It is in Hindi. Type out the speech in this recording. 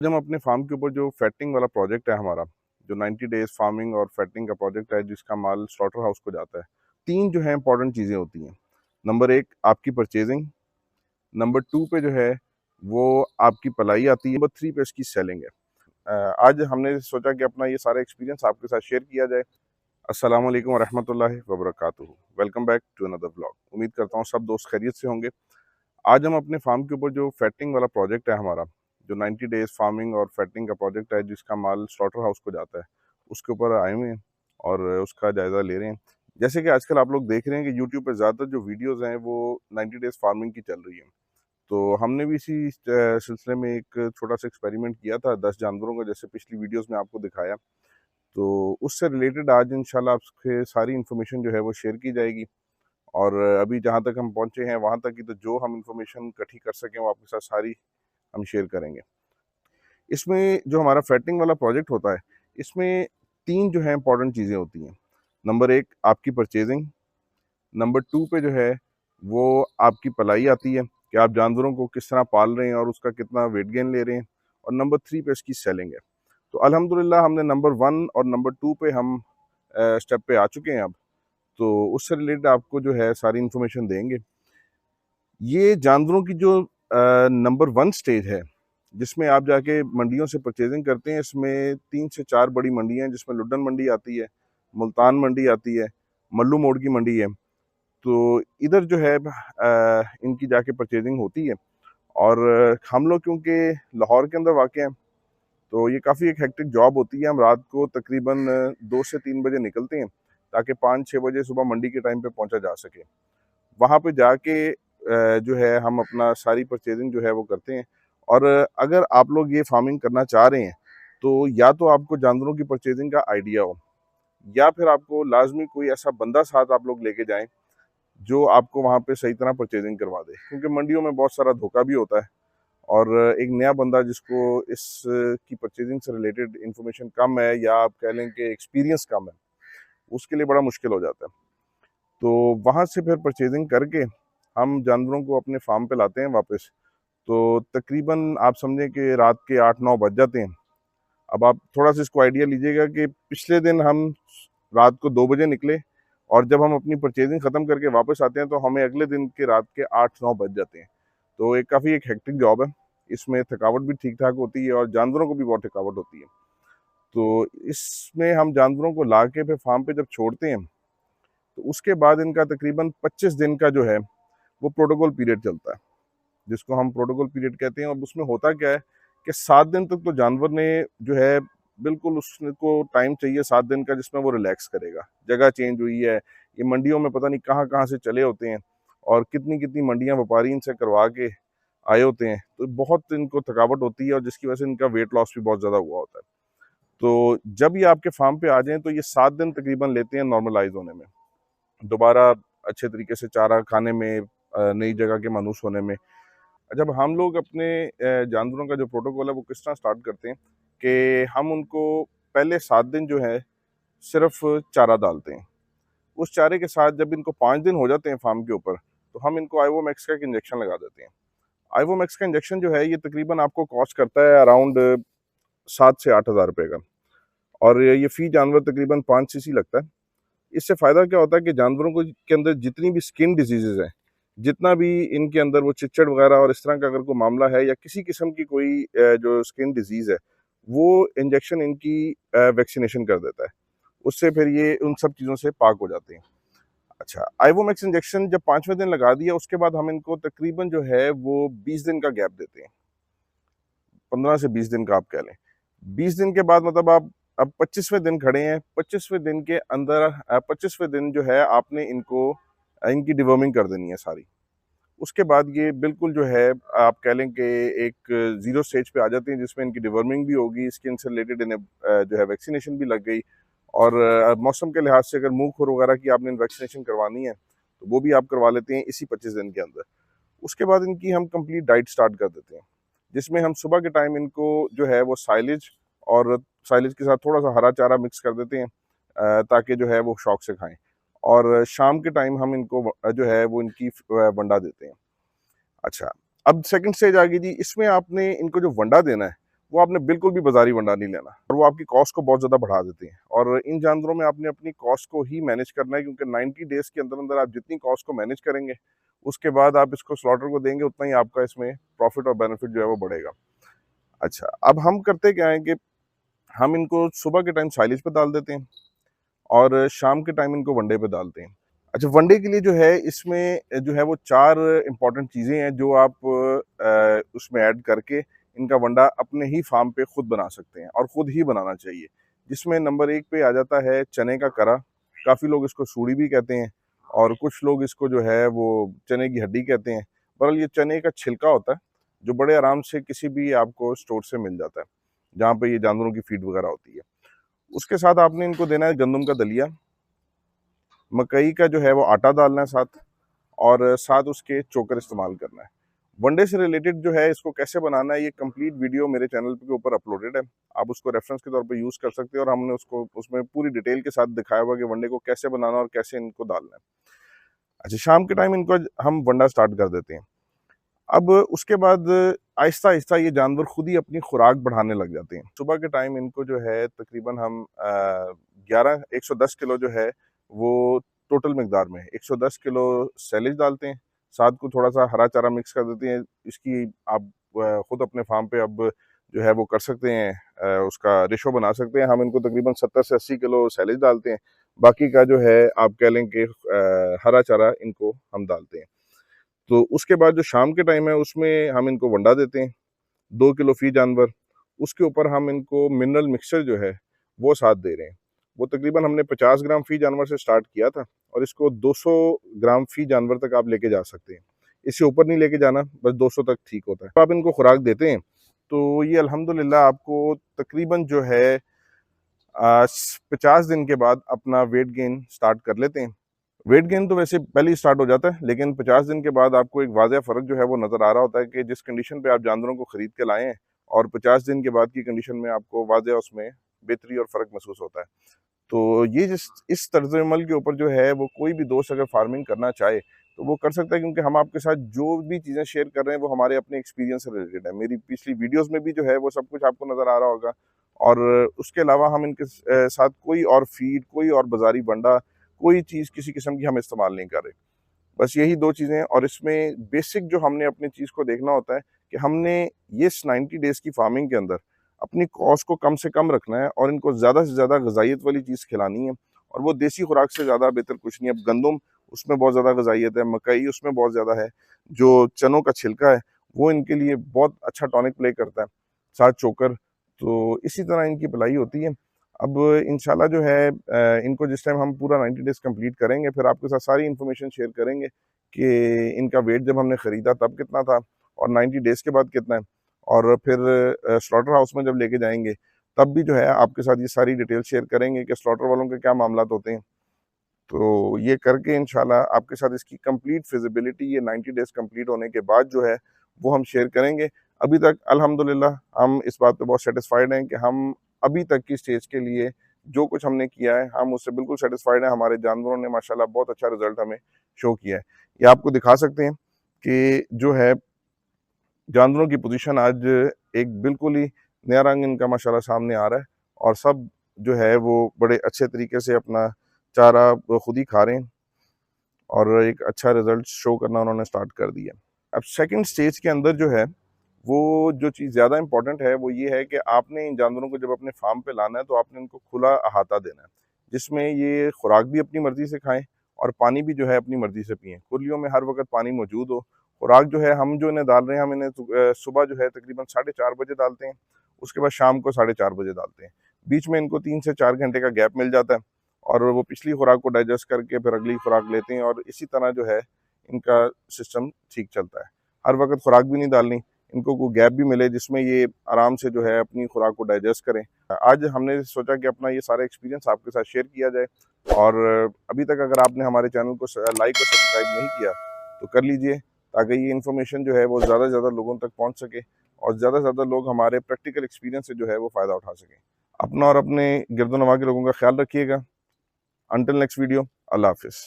आज हम अपने फार्म के ऊपर जो फैटिंग वाला प्रोजेक्ट है हमारा, जो 90 डेज फार्मिंग और फैटिंग का प्रोजेक्ट है जिसका माल स्लॉटर हाउस को जाता है। 3 जो है इंपॉर्टेंट चीज़ें होती हैं। नंबर 1 आपकी परचेजिंग, नंबर 2 पे जो है वो आपकी पलाई आती है, नंबर 3 पे इसकी सेलिंग है। आज हमने सोचा कि अपना ये सारा एक्सपीरियंस आपके साथ शेयर किया जाए। अस्सलाम वालेकुम वरहमतुल्लाहि वबरकातुहू। Welcome back to another vlog. उम्मीद करता हूँ सब दोस्त खैरियत से होंगे। आज हम अपने फार्म के ऊपर जो फैटिंग वाला प्रोजेक्ट है हमारा, जो 90 डेज फार्मिंग और फैटिंग का प्रोजेक्ट है जिसका माल स्लॉटर हाउस को जाता है, उसके ऊपर आए हुए हैं और उसका जायज़ा ले रहे हैं। जैसे कि आजकल आप लोग देख रहे हैं कि यूट्यूब पे ज़्यादातर जो वीडियोज़ हैं वो 90 डेज फार्मिंग की चल रही हैं। तो हमने भी इसी सिलसिले में एक छोटा-सा एक्सपेरिमेंट किया था 10 जानवरों का, जैसे पिछली वीडियोज़ में आपको दिखाया। तो उससे रिलेटेड आज इंशाल्लाह आपसे सारी इन्फॉर्मेशन जो है वो शेयर की जाएगी। और अभी जहाँ तक हम पहुँचे हैं वहाँ तक की तो जो हम इन्फॉर्मेशन इकट्ठी कर सकें वो आपके साथ सारी हम शेयर करेंगे। इसमें जो हमारा फैटिंग वाला प्रोजेक्ट होता है, इसमें 3 जो है इंपॉर्टेंट चीज़ें होती हैं। नंबर 1 आपकी परचेजिंग, नंबर 2 पे जो है वो आपकी पलाई आती है कि आप जानवरों को किस तरह पाल रहे हैं और उसका कितना वेट गेन ले रहे हैं, और नंबर 3 पे इसकी सेलिंग है। तो अल्हम्दुलिल्लाह हमने नंबर 1 और नंबर 2 पे हम स्टेप पे आ चुके हैं अब। तो उससे रिलेटेड आपको जो है सारी इन्फॉर्मेशन देंगे। ये जानवरों की जो नंबर 1 स्टेज है, जिसमें आप जाके मंडियों से परचेजिंग करते हैं, इसमें 3 से 4 बड़ी मंडियाँ हैं, जिसमें लुड्डन मंडी आती है, मुल्तान मंडी आती है, मल्लू मोड़ की मंडी है। तो इधर जो है इनकी जाके परचेजिंग होती है। और हम लोग क्योंकि लाहौर के अंदर वाक़ हैं, तो ये काफ़ी एक हेक्टिक जॉब होती है। हम रात को तकरीबन 2 से 3 बजे निकलते हैं, ताकि 5-6 बजे सुबह मंडी के टाइम पे पहुँचा जा सके। वहाँ पे जाके जो है हम अपना सारी परचेजिंग जो है वो करते हैं। और अगर आप लोग ये फार्मिंग करना चाह रहे हैं, तो या तो आपको जानवरों की परचेजिंग का आइडिया हो, या फिर आपको लाजमी कोई ऐसा बंदा साथ आप लोग लेके जाएं जो आपको वहाँ पे सही तरह परचेजिंग करवा दे, क्योंकि मंडियों में बहुत सारा धोखा भी होता है। और एक नया बंदा जिसको इस की परचेजिंग से रिलेटेड इंफॉर्मेशन कम है, या आप कह लें कि एक्सपीरियंस कम है, उसके लिए बड़ा मुश्किल हो जाता है। तो वहाँ से फिर परचेजिंग करके हम जानवरों को अपने फार्म पे लाते हैं वापस। तो तकरीबन आप समझें कि रात के 8-9 बज जाते हैं। अब आप थोड़ा सा इसको आइडिया लीजिएगा कि पिछले दिन हम रात को 2 बजे निकले, और जब हम अपनी परचेजिंग ख़त्म करके वापस आते हैं तो हमें अगले दिन के रात के 8-9 बज जाते हैं। तो एक काफ़ी एक हेक्टिक जॉब है। इसमें थकावट भी ठीक-ठाक होती है और जानवरों को भी बहुत थकावट होती है। तो इसमें हम जानवरों को ला के फिर फार्म पे जब छोड़ते हैं, तो उसके बाद इनका तकरीबन 25 दिन का जो है वो प्रोटोकॉल पीरियड चलता है, जिसको हम प्रोटोकॉल पीरियड कहते हैं। और उसमें होता क्या है कि 7 दिन तक तो जानवर ने जो है बिल्कुल उसको टाइम चाहिए 7 दिन का, जिसमें वो रिलैक्स करेगा। जगह चेंज हुई है, ये मंडियों में पता नहीं कहाँ कहाँ से चले होते हैं, और कितनी कितनी मंडियाँ व्यापारी इनसे करवा के आए होते हैं, तो बहुत इनको थकावट होती है और जिसकी वजह से इनका वेट लॉस भी बहुत ज़्यादा हुआ होता है। तो जब ये आपके फार्म पे आ जाएं तो ये 7 दिन तकरीबन लेते हैं नॉर्मलाइज होने में, दोबारा अच्छे तरीके से चारा खाने में, नई जगह के मानूस होने में। जब हम लोग अपने जानवरों का जो प्रोटोकॉल है वो किस तरह स्टार्ट करते हैं कि हम उनको पहले 7 दिन जो है सिर्फ चारा डालते हैं। उस चारे के साथ जब इनको 5 दिन हो जाते हैं फार्म के ऊपर, तो हम इनको आइवोमैक्स का एक इंजेक्शन लगा देते हैं। आइवोमैक्स का इंजेक्शन जो है ये तकरीबन आपको कॉस्ट करता है अराउंड 7 से 8 हज़ार रुपये का, और ये फ़ी जानवर तकरीबन 5 सीसी लगता है। इससे फ़ायदा क्या होता है कि जानवरों को के अंदर जितनी भी स्किन डिजीज़ेज़ हैं, जितना भी इनके अंदर वो चिच्चड़ वगैरह और इस तरह का अगर कोई मामला है, या किसी किस्म की कोई जो स्किन डिजीज़ है, वो इंजेक्शन इनकी वैक्सीनेशन कर देता है। उससे फिर ये उन सब चीज़ों से पाक हो जाते हैं। अच्छा, आइवोमैक्स इंजेक्शन जब 5वें दिन लगा दिया, उसके बाद हम इनको तकरीबन जो है वो 20 दिन का गैप देते हैं। 15 से 20 दिन का आप कह लें। 20 दिन के बाद मतलब आप अब 25वें दिन खड़े हैं, 25वें दिन के अंदर 25वें दिन जो है आपने इनको इनकी डिवर्मिंग कर देनी है सारी। उसके बाद ये बिल्कुल जो है आप कह लें कि एक ज़ीरो स्टेज पे आ जाते हैं, जिसमें इनकी डिवर्मिंग भी होगी, स्किन से रिलेटेड इन्हें जो है वैक्सीनेशन भी लग गई। और मौसम के लिहाज से अगर मुँह खुर वगैरह की आपने वैक्सीनेशन करवानी है, तो वो भी आप करवा लेते हैं इसी 25 दिन के अंदर। उसके बाद इनकी हम कंप्लीट डाइट स्टार्ट कर देते हैं, जिसमें हम सुबह के टाइम इनको जो है वो साइलेज, और साइलेज के साथ थोड़ा-सा हरा चारा मिक्स कर देते हैं, ताकि जो है वो शौक से खाएँ। और शाम के टाइम हम इनको जो है वो इनकी वंडा देते हैं। अच्छा, अब सेकंड स्टेज आ गई जी, इसमें आपने इनको जो वंडा देना है, वो आपने बिल्कुल भी बाजारी वंडा नहीं लेना, और वो आपकी कॉस्ट को बहुत ज़्यादा बढ़ा देते हैं। और इन जानवरों में आपने अपनी कॉस्ट को ही मैनेज करना है, क्योंकि 90 डेज़ के अंदर अंदर आप जितनी कॉस्ट को मैनेज करेंगे, उसके बाद आप इसको स्लॉटर को देंगे, उतना ही आपका इसमें प्रॉफिट और बेनिफिट जो है वो बढ़ेगा। अच्छा, अब हम करते क्या है कि हम इनको सुबह के टाइम साइलेज पे डाल देते हैं और शाम के टाइम इनको वनडे पे डालते हैं। अच्छा, वनडे के लिए जो है इसमें जो है वो 4 इम्पॉर्टेंट चीज़ें हैं जो आप उसमें ऐड करके इनका वंडा अपने ही फार्म पे खुद बना सकते हैं, और खुद ही बनाना चाहिए। जिसमें नंबर 1 पे आ जाता है चने का करा। काफ़ी लोग इसको सूड़ी भी कहते हैं, और कुछ लोग इसको जो है वो चने की हड्डी कहते हैं। बहरहाल ये चने का छिलका होता है, जो बड़े आराम से किसी भी आपको स्टोर से मिल जाता है, जहाँ पे ये जानवरों की फीड वगैरह होती है। उसके साथ आपने इनको देना है गंदम का दलिया, मकई का जो है वो आटा डालना है साथ, और साथ उसके चोकर इस्तेमाल करना है। वनडे से रिलेटेड जो है इसको कैसे बनाना है, ये कंप्लीट वीडियो मेरे चैनल के ऊपर अपलोडेड है। आप उसको रेफरेंस के तौर पे यूज़ कर सकते हैं, और हमने उसको उसमें पूरी डिटेल के साथ दिखाया हुआ कि वनडे को कैसे बनाना और कैसे इनको डालना है। अच्छा, शाम के टाइम इनको हम वंडा स्टार्ट कर देते हैं। अब उसके बाद आहिस्ता आहिस्ता ये जानवर खुद ही अपनी खुराक बढ़ाने लग जाते हैं। सुबह के टाइम इनको जो है तकरीबन हम 110 किलो जो है वो टोटल मिकदार में 110 किलो सैलेज डालते हैं, साथ को थोड़ा सा हरा चारा मिक्स कर देते हैं। इसकी आप खुद अपने फार्म पे अब जो है वो कर सकते हैं, उसका रेशो बना सकते हैं। हम इनको तकरीबन 70 से 80 किलो सैलेज डालते हैं, बाकी का जो है आप कह लें कि हरा चारा इनको हम डालते हैं। तो उसके बाद जो शाम के टाइम है उसमें हम इनको वंडा देते हैं, 2 किलो फी जानवर। उसके ऊपर हम इनको मिनरल मिक्सचर जो है वो साथ दे रहे हैं। वो तकरीबन हमने 50 ग्राम फी जानवर से स्टार्ट किया था, और इसको 200 ग्राम फी जानवर तक आप लेके जा सकते हैं। इससे ऊपर नहीं लेके जाना, बस 200 तक ठीक होता है। तो आप इनको खुराक देते हैं तो ये अल्हम्दुलिल्लाह आपको तकरीबन जो है 50 दिन के बाद अपना वेट गेन स्टार्ट कर लेते हैं। वेट गेन तो वैसे पहले ही स्टार्ट हो जाता है, लेकिन 50 दिन के बाद आपको एक वाज़ह फ़र्क जो है वो नज़र आ रहा होता है कि जिस कंडीशन पे आप जानवरों को ख़रीद के लाए हैं, और 50 दिन के बाद की कंडीशन में आपको वाज़ह उसमें बेहतरी और फ़र्क महसूस होता है। तो ये इस तर्ज़-ए-अमल के ऊपर जो है वो कोई भी दोस्त अगर फार्मिंग करना चाहे तो वो कर सकता है, क्योंकि हम आपके साथ जो भी चीज़ें शेयर कर रहे हैं वो हमारे अपने एक्सपीरियंस से रिलेटेड है। मेरी पिछली वीडियोज़ में भी जो है वो सब कुछ आपको नज़र आ रहा होगा, और उसके अलावा हम इनके साथ कोई और फ़ीड, कोई और बाज़ारी बंडा, कोई चीज़ किसी किस्म की हम इस्तेमाल नहीं कर रहे। बस यही 2 चीज़ें हैं, और इसमें बेसिक जो हमने अपनी चीज़ को देखना होता है कि हमने ये इस 90 डेज़ की फार्मिंग के अंदर अपनी कॉस्ट को कम से कम रखना है, और इनको ज़्यादा से ज़्यादा ग़िज़ाइयत वाली चीज़ खिलानी है, और वो देसी खुराक से ज़्यादा बेहतर कुछ नहीं है। अब गंदम उसमें बहुत ज़्यादा ग़िज़ाइयत है, मकई उसमें बहुत ज़्यादा है, जो चनों का छिलका है वो इनके लिए बहुत अच्छा टॉनिक प्ले करता है, साथ चोकर। तो इसी तरह इनकी भलाई होती है। अब इंशाल्लाह जो है इनको जिस टाइम हम पूरा 90 डेज़ कंप्लीट करेंगे, फिर आपके साथ सारी इन्फॉर्मेशन शेयर करेंगे कि इनका वेट जब हमने ख़रीदा तब कितना था, और 90 डेज़ के बाद कितना है, और फिर स्लॉटर हाउस में जब लेके जाएंगे तब भी जो है आपके साथ ये सारी डिटेल शेयर करेंगे कि स्लॉटर वालों के क्या मामलात होते हैं। तो ये करके इंशाल्लाह आपके साथ इसकी कंप्लीट फिजिबिलिटी ये 90 डेज़ कंप्लीट होने के बाद जो है वो हम शेयर करेंगे। अभी तक अल्हम्दुलिल्लाह हम इस बात पे बहुत सैटिस्फाइड हैं कि हम अभी तक की स्टेज के लिए जो कुछ हमने किया है, हम उससे बिल्कुल सैटिस्फाइड हैं। हमारे जानवरों ने माशाल्लाह बहुत अच्छा रिज़ल्ट हमें शो किया है। ये आपको दिखा सकते हैं कि जो है जानवरों की पोजीशन आज एक बिल्कुल ही नया रंग इनका माशाल्लाह सामने आ रहा है, और सब जो है वो बड़े अच्छे तरीके से अपना चारा वो खुद ही खा रहे हैं, और एक अच्छा रिजल्ट शो करना उन्होंने स्टार्ट कर दिया। अब सेकंड स्टेज के अंदर जो है वो जो चीज़ ज़्यादा इंपॉर्टेंट है वो ये है कि आपने इन जानवरों को जब अपने फार्म पे लाना है तो आपने इनको खुला अहाता देना है, जिसमें ये खुराक भी अपनी मर्जी से खाएं और पानी भी जो है अपनी मर्जी से पिएं। खुलियों में हर वक्त पानी मौजूद हो। खुराक जो है हम जो इन्हें डाल रहे हैं, हम इन्हें सुबह जो है तकरीबन 4:30 बजे डालते हैं, उसके बाद शाम को 4:30 बजे डालते हैं। बीच में इनको 3 से 4 घंटे का गैप मिल जाता है, और वो पिछली खुराक को डाइजेस्ट करके फिर अगली खुराक लेते हैं, और इसी तरह जो है इनका सिस्टम ठीक चलता है। हर वक्त खुराक भी नहीं डालनी, इनको कोई गैप भी मिले जिसमें ये आराम से जो है अपनी खुराक को डाइजेस्ट करें। आज हमने सोचा कि अपना ये सारा एक्सपीरियंस आपके साथ शेयर किया जाए, और अभी तक अगर आपने हमारे चैनल को लाइक और सब्सक्राइब नहीं किया तो कर लीजिए, ताकि ये इन्फॉर्मेशन जो है वो ज़्यादा से ज़्यादा लोगों तक पहुँच सके, और ज़्यादा से ज़्यादा लोग हमारे प्रैक्टिकल एक्सपीरियंस से जो है वो फ़ायदा उठा सकें। अपना और अपने गिरदोनवा के लोगों का ख्याल रखिएगा। अंटिल नेक्स्ट वीडियो, अल्लाह हाफिज़।